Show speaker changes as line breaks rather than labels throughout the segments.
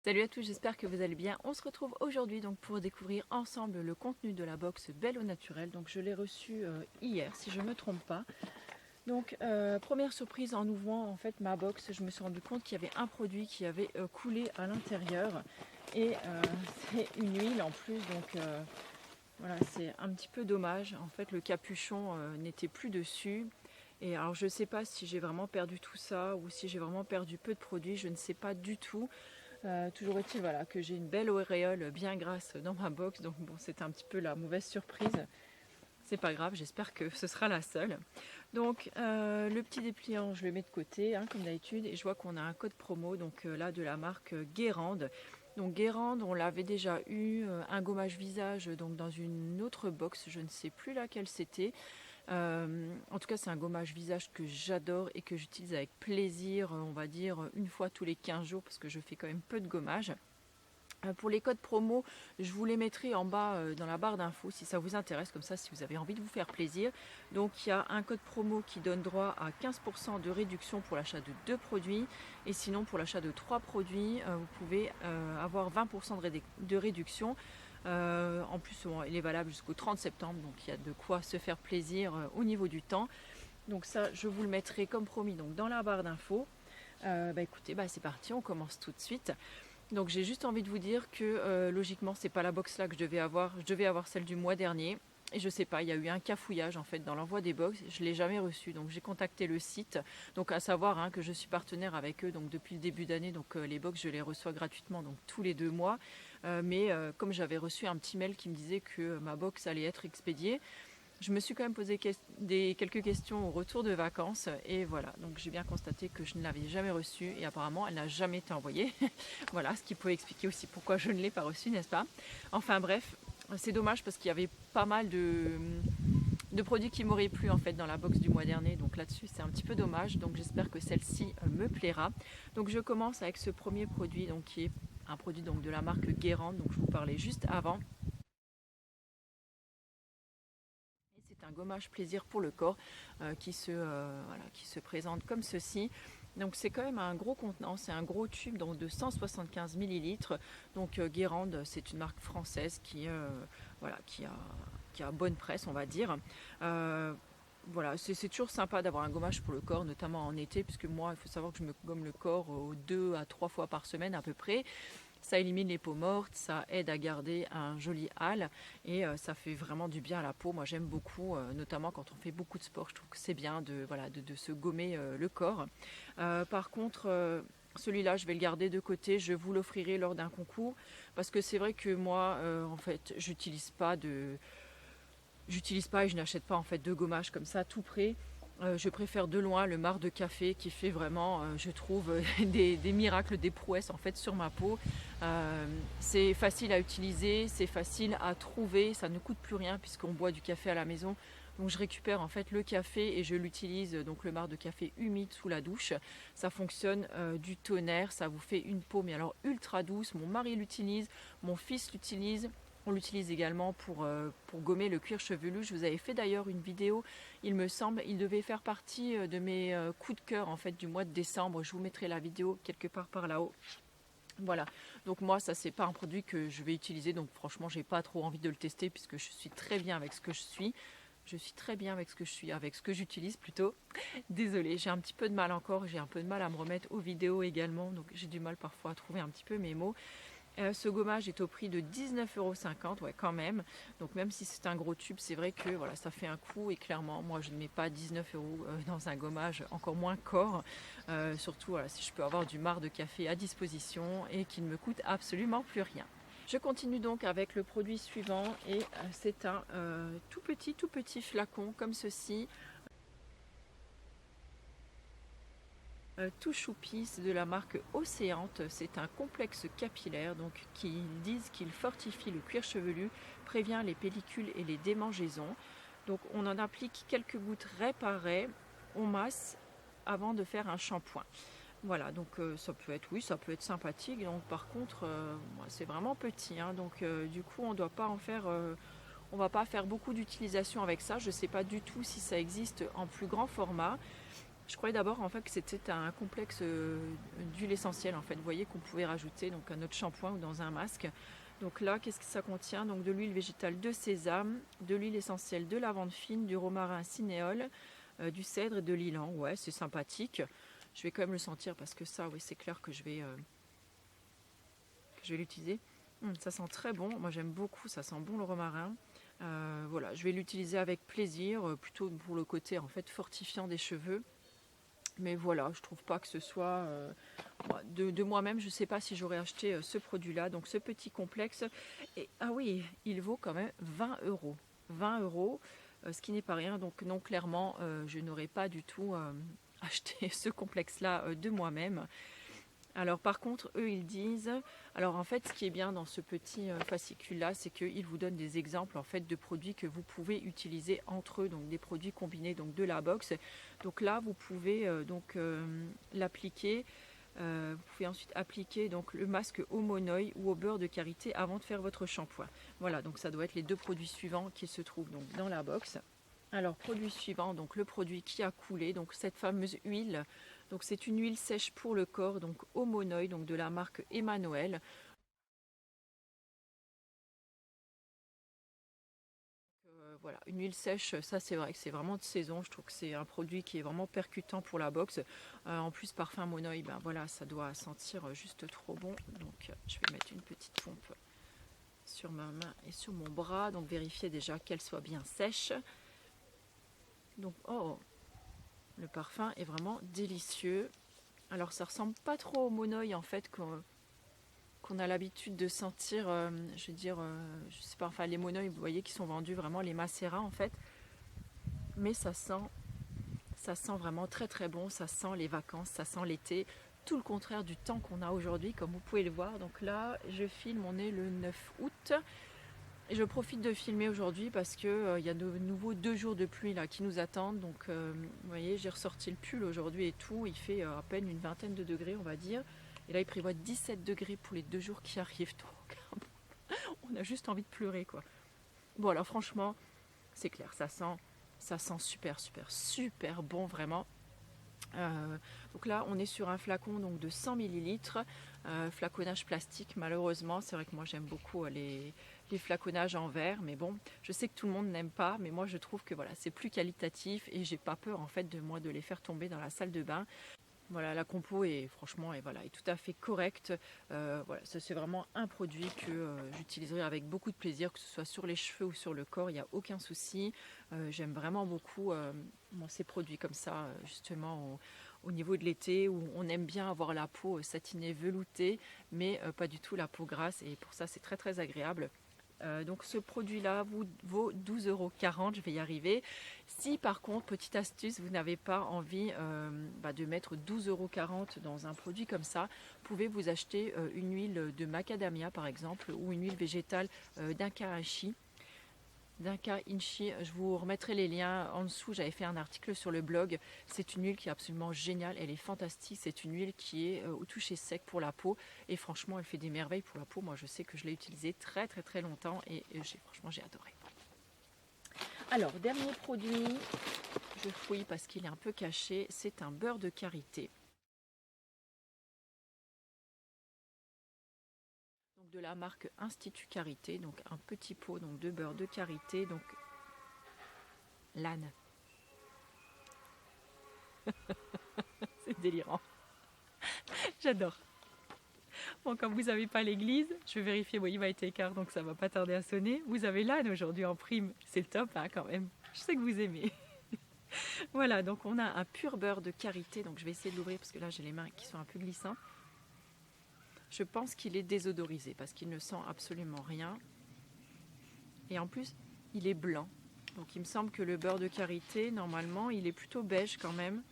Salut à tous, j'espère que vous allez bien. On se retrouve aujourd'hui donc pour découvrir ensemble le contenu de la box Belle au naturel. Donc je l'ai reçu hier si je ne me trompe pas. Donc première surprise en ouvrant en fait ma box, je me suis rendu compte qu'il y avait un produit qui avait coulé à l'intérieur et c'est une huile en plus donc voilà, c'est un petit peu dommage. En fait le capuchon n'était plus dessus. Et alors je ne sais pas si j'ai vraiment perdu tout ça ou si j'ai vraiment perdu peu de produits, je ne sais pas du tout. Toujours est-il voilà, que j'ai une belle auréole bien grasse dans ma box, donc bon, c'était un petit peu la mauvaise surprise. C'est pas grave, j'espère que ce sera la seule. Donc le petit dépliant, je le mets de côté, hein, comme d'habitude, et je vois qu'on a un code promo, donc là de la marque Guérande. Donc Guérande, on l'avait déjà eu, un gommage visage donc dans une autre box, je ne sais plus laquelle c'était. En tout cas, c'est un gommage visage que j'adore et que j'utilise avec plaisir, on va dire une fois tous les 15 jours parce que je fais quand même peu de gommage. Pour les codes promo, je vous les mettrai en bas dans la barre d'infos si ça vous intéresse, comme ça si vous avez envie de vous faire plaisir. Donc il y a un code promo qui donne droit à 15% de réduction pour l'achat de 2 produits et sinon pour l'achat de 3 produits, vous pouvez avoir 20% de réduction. En plus, il est valable jusqu'au 30 septembre, donc il y a de quoi se faire plaisir au niveau du temps. Donc ça, je vous le mettrai comme promis donc, dans la barre d'infos. Écoutez, c'est parti, on commence tout de suite. Donc j'ai juste envie de vous dire que logiquement c'est pas la box là que je devais avoir. Je devais avoir celle du mois dernier. Et je sais pas, il y a eu un cafouillage en fait dans l'envoi des box. Je l'ai jamais reçu, donc j'ai contacté le site. Donc à savoir hein, que je suis partenaire avec eux donc depuis le début d'année. Donc les box je les reçois gratuitement donc tous les 2 mois. Mais comme j'avais reçu un petit mail qui me disait que ma box allait être expédiée, je me suis quand même posé quelques questions au retour de vacances et voilà, donc j'ai bien constaté que je ne l'avais jamais reçue et apparemment elle n'a jamais été envoyée. Voilà, ce qui peut expliquer aussi pourquoi je ne l'ai pas reçue, n'est-ce pas? Enfin bref, c'est dommage parce qu'il y avait pas mal de produits qui m'auraient plu en fait dans la box du mois dernier, donc là-dessus c'est un petit peu dommage, donc j'espère que celle-ci me plaira. Donc je commence avec ce premier produit donc qui est un produit donc de la marque Guérande, donc je vous parlais juste avant. C'est un gommage plaisir pour le corps qui se présente comme ceci. Donc c'est quand même un gros contenant, c'est un gros tube donc de 175 millilitres. Donc Guérande, c'est une marque française voilà, qui a bonne presse, on va dire. Voilà, c'est toujours sympa d'avoir un gommage pour le corps, notamment en été, puisque moi, il faut savoir que je me gomme le corps 2 à 3 fois par semaine à peu près. Ça élimine les peaux mortes, ça aide à garder un joli hâle et ça fait vraiment du bien à la peau. Moi j'aime beaucoup, notamment quand on fait beaucoup de sport, je trouve que c'est bien de se gommer le corps. Par contre, celui-là, je vais le garder de côté, je vous l'offrirai lors d'un concours parce que c'est vrai que moi, en fait, j'utilise pas et je n'achète pas en fait de gommage comme ça tout près. Je préfère de loin le marc de café qui fait vraiment, je trouve, des miracles, des prouesses en fait sur ma peau. C'est facile à utiliser, c'est facile à trouver, ça ne coûte plus rien puisqu'on boit du café à la maison. Donc je récupère en fait le café et je l'utilise, donc le marc de café humide sous la douche. Ça fonctionne du tonnerre, ça vous fait une peau mais alors ultra douce. Mon mari l'utilise, mon fils l'utilise. On l'utilise également pour gommer le cuir chevelu. Je vous avais fait d'ailleurs une vidéo, il me semble, il devait faire partie de mes coups de cœur en fait du mois de décembre. Je vous mettrai la vidéo quelque part par là-haut. Voilà, donc moi ça c'est pas un produit que je vais utiliser, donc franchement j'ai pas trop envie de le tester puisque je suis très bien avec ce que je suis. Je suis très bien avec ce que je suis, avec ce que j'utilise plutôt. Désolée, j'ai un petit peu de mal encore, j'ai un peu de mal à me remettre aux vidéos également, donc j'ai du mal parfois à trouver un petit peu mes mots. Ce gommage est au prix de 19,50 €, ouais quand même. Donc même si c'est un gros tube, c'est vrai que voilà, ça fait un coût et clairement, moi je ne mets pas 19 € dans un gommage, encore moins corps. Surtout voilà, si je peux avoir du marc de café à disposition et qui ne me coûte absolument plus rien. Je continue donc avec le produit suivant et c'est un tout petit flacon comme ceci. Tout choupi, c'est de la marque Océante. C'est un complexe capillaire donc, qui disent qu'il fortifie le cuir chevelu, prévient les pellicules et les démangeaisons. Donc on en applique quelques gouttes réparées, on masse avant de faire un shampoing. Voilà, donc ça peut être, oui, ça peut être sympathique. Donc par contre, c'est vraiment petit, hein, donc du coup on doit pas en faire, on va pas faire beaucoup d'utilisation avec ça. Je ne sais pas du tout si ça existe en plus grand format. Je croyais d'abord en fait que c'était un complexe d'huile essentielle en fait. Vous voyez qu'on pouvait rajouter donc à notre shampoing ou dans un masque. Donc là, qu'est-ce que ça contient? Donc de l'huile végétale de sésame, de l'huile essentielle de lavande fine, du romarin cinéole, du cèdre et de l'ylan. Ouais, c'est sympathique. Je vais quand même le sentir parce que ça, oui, c'est clair que je vais l'utiliser. Ça sent très bon. Moi, j'aime beaucoup. Ça sent bon le romarin. Voilà, je vais l'utiliser avec plaisir, plutôt pour le côté en fait fortifiant des cheveux. Mais voilà, je trouve pas que ce soit de moi-même. Je ne sais pas si j'aurais acheté ce produit-là. Donc ce petit complexe. Et ah oui, il vaut quand même 20 euros. 20 euros, ce qui n'est pas rien. Donc non, clairement, je n'aurais pas du tout acheté ce complexe-là de moi-même. Alors par contre, eux, ils disent... Alors en fait, ce qui est bien dans ce petit fascicule-là, c'est qu'ils vous donnent des exemples en fait de produits que vous pouvez utiliser entre eux, donc des produits combinés donc de la box. Donc là, vous pouvez l'appliquer. Vous pouvez ensuite appliquer donc le masque au monoï ou au beurre de karité avant de faire votre shampoing. Voilà, donc ça doit être les deux produits suivants qui se trouvent donc dans la box. Alors produit suivant, donc le produit qui a coulé, donc cette fameuse huile. Donc c'est une huile sèche pour le corps, donc au monoï, donc de la marque Emmanuel. Voilà, une huile sèche, ça c'est vrai que c'est vraiment de saison. Je trouve que c'est un produit qui est vraiment percutant pour la boxe. En plus, parfum monoï, ben voilà, ça doit sentir juste trop bon. Donc je vais mettre une petite pompe sur ma main et sur mon bras. Donc vérifier déjà qu'elle soit bien sèche. Donc oh, le parfum est vraiment délicieux. Alors ça ressemble pas trop au monoï en fait qu'on a l'habitude de sentir, je veux dire, je sais pas, enfin les monoïs, vous voyez, qui sont vendus vraiment les macérats en fait. Mais ça sent vraiment très très bon, ça sent les vacances, ça sent l'été, tout le contraire du temps qu'on a aujourd'hui, comme vous pouvez le voir. Donc là, je filme, on est le 9 août. Et je profite de filmer aujourd'hui parce que y a de nouveau 2 jours de pluie là qui nous attendent. Donc vous voyez, j'ai ressorti le pull aujourd'hui et tout. Il fait à peine une vingtaine de degrés, on va dire. Et là, il prévoit 17 degrés pour les 2 jours qui arrivent. Donc on a juste envie de pleurer quoi. Bon alors franchement, c'est clair, ça sent super super super bon vraiment. Donc là on est sur un flacon donc de 100 millilitres, flaconnage plastique malheureusement. C'est vrai que moi j'aime beaucoup les flaconnages en verre, mais bon, je sais que tout le monde n'aime pas, mais moi je trouve que voilà, c'est plus qualitatif et j'ai pas peur en fait de les faire tomber dans la salle de bain. Voilà, la compo est franchement est tout à fait correcte. Voilà, c'est vraiment un produit que j'utiliserai avec beaucoup de plaisir, que ce soit sur les cheveux ou sur le corps, il n'y a aucun souci. J'aime vraiment beaucoup ces produits comme ça, justement au niveau de l'été, où on aime bien avoir la peau satinée, veloutée, mais pas du tout la peau grasse, et pour ça c'est très très agréable. Donc ce produit-là vaut 12,40 €, je vais y arriver. Si par contre, petite astuce, vous n'avez pas envie de mettre 12,40 € dans un produit comme ça, vous pouvez vous acheter une huile de macadamia par exemple, ou une huile végétale d'Inca Inchi. Je vous remettrai les liens en dessous. J'avais fait un article sur le blog. C'est une huile qui est absolument géniale. Elle est fantastique. C'est une huile qui est au toucher sec pour la peau. Et franchement, elle fait des merveilles pour la peau. Moi, je sais que je l'ai utilisée très très très longtemps. Et franchement, j'ai adoré. Alors, dernier produit. Je fouille parce qu'il est un peu caché. C'est un beurre de karité. De la marque Institut Karité, donc un petit pot donc de beurre de karité, donc l'âne. C'est délirant. J'adore. Bon, comme vous n'avez pas l'église, je vais vérifier, bon, il va être écart, donc ça va pas tarder à sonner. Vous avez l'âne aujourd'hui en prime, c'est le top hein, quand même. Je sais que vous aimez. Voilà, donc on a un pur beurre de karité, donc je vais essayer de l'ouvrir parce que là j'ai les mains qui sont un peu glissantes. Je pense qu'il est désodorisé parce qu'il ne sent absolument rien. Et en plus, il est blanc. Donc il me semble que le beurre de karité, normalement, il est plutôt beige quand même.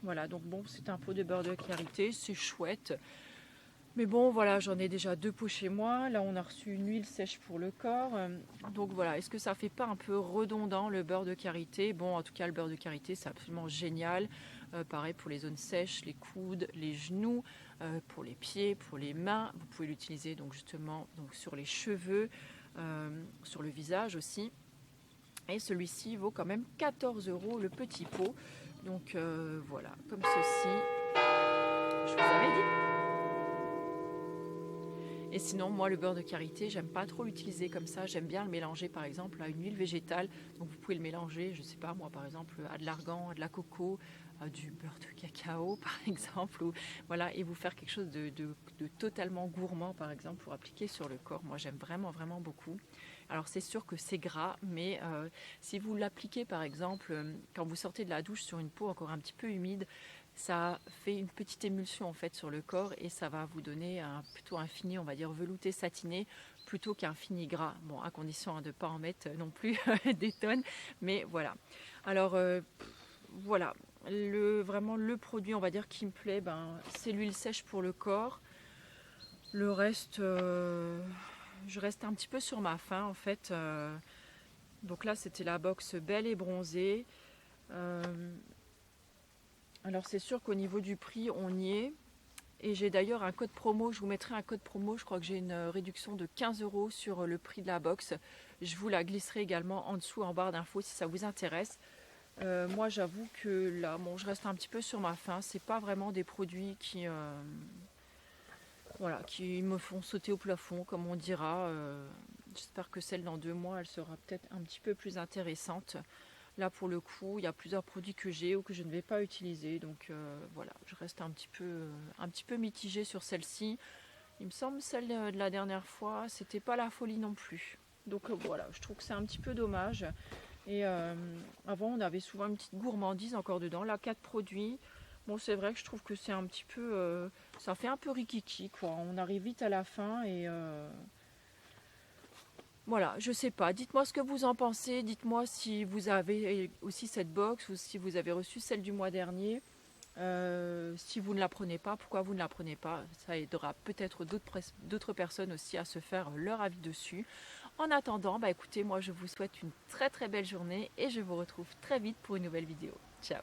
Voilà, donc bon, c'est un pot de beurre de karité, c'est chouette. Mais bon, voilà, j'en ai déjà 2 pots chez moi. Là, on a reçu une huile sèche pour le corps. Donc voilà, est-ce que ça fait pas un peu redondant le beurre de karité? Bon, en tout cas, le beurre de karité, c'est absolument génial. Pareil pour les zones sèches, les coudes, les genoux, pour les pieds, pour les mains. Vous pouvez l'utiliser donc justement donc sur les cheveux, sur le visage aussi. Et celui-ci vaut quand même 14 € le petit pot. Donc voilà, comme ceci. Je vous avais dit. Et sinon, moi, le beurre de karité, j'aime pas trop l'utiliser comme ça. J'aime bien le mélanger, par exemple, à une huile végétale. Donc, vous pouvez le mélanger, je sais pas, moi, par exemple, à de l'argan, à de la coco, à du beurre de cacao, par exemple. Ou, voilà, et vous faire quelque chose de totalement gourmand, par exemple, pour appliquer sur le corps. Moi, j'aime vraiment, vraiment beaucoup. Alors, c'est sûr que c'est gras, mais si vous l'appliquez, par exemple, quand vous sortez de la douche sur une peau encore un petit peu humide, ça fait une petite émulsion en fait sur le corps et ça va vous donner plutôt un fini, on va dire velouté, satiné, plutôt qu'un fini gras. Bon, à condition de ne pas en mettre non plus des tonnes, mais voilà. Alors voilà, vraiment le produit, on va dire, qui me plaît, c'est l'huile sèche pour le corps. Le reste, je reste un petit peu sur ma faim en fait. Donc là, c'était la box Belle et Bronzée. Alors c'est sûr qu'au niveau du prix, on y est. Et j'ai d'ailleurs un code promo, je vous mettrai un code promo, je crois que j'ai une réduction de 15 € sur le prix de la box. Je vous la glisserai également en dessous, en barre d'infos si ça vous intéresse. Moi j'avoue que là, bon, je reste un petit peu sur ma faim. C'est pas vraiment des produits voilà, qui me font sauter au plafond, comme on dira. J'espère que celle dans 2 mois, elle sera peut-être un petit peu plus intéressante. Là, pour le coup, il y a plusieurs produits que j'ai ou que je ne vais pas utiliser. Donc voilà, je reste un petit peu mitigée sur celle-ci. Il me semble celle de la dernière fois, c'était pas la folie non plus. Donc voilà, je trouve que c'est un petit peu dommage. Et avant, on avait souvent une petite gourmandise encore dedans. Là, 4 produits. Bon, c'est vrai que je trouve que c'est un petit peu... ça fait un peu rikiki, quoi. On arrive vite à la fin et... voilà, je sais pas. Dites-moi ce que vous en pensez. Dites-moi si vous avez aussi cette box ou si vous avez reçu celle du mois dernier. Si vous ne la prenez pas, pourquoi vous ne la prenez pas? Ça aidera peut-être d'autres personnes aussi à se faire leur avis dessus. En attendant, écoutez, moi je vous souhaite une très très belle journée et je vous retrouve très vite pour une nouvelle vidéo. Ciao!